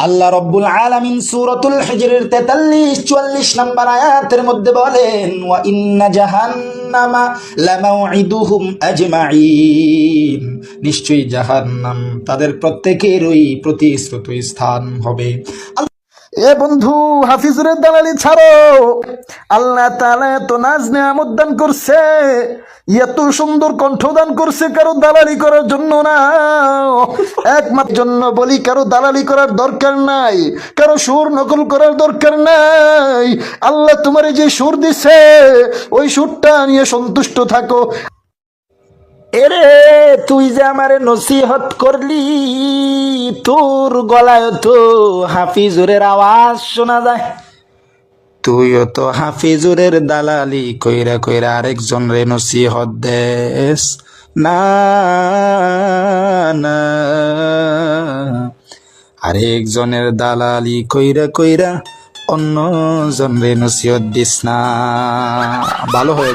আল্লাহ রব্বুল আলামিন সূরাতুল হিজরের 43-44 নম্বর আয়াতের মধ্যে বলেন, ওয়া ইন্না জাহান্নামা লামাউইদুহুম আজমাইন, নিশ্চয়ই জাহান্নাম তাদের প্রত্যেকেরই প্রতিশ্রুত স্থান হবে। এ বন্ধু, হাফিজুরের দালালি ছাড়ো। আল্লাহ তাআলা এত নাজ নেয়ামত দান করছে, এত সুন্দর কণ্ঠ দান করছে, কারো দালালি করার জন্য না, একমাত্র জন্য বলি। কারো দালালি করার দরকার নাই, কারো সুর নকল করার দরকার নাই। আল্লাহ তোমার যে সুর দিছে ওই সুরটা নিয়ে সন্তুষ্ট থাকো। এরে তুই যে আমারে নসিহত করলি, তোর গলায় তো হাফিজুরের আওয়াজ শোনা যায়। তুইও তো হাফিজুরের দালালি কইরা কইরা আরেকজন রে নসিহত দেস। না না, আরেকজনের দালালি কইরা কইরা অন্য জন রে নসিহত দিস না, ভালো হয়ে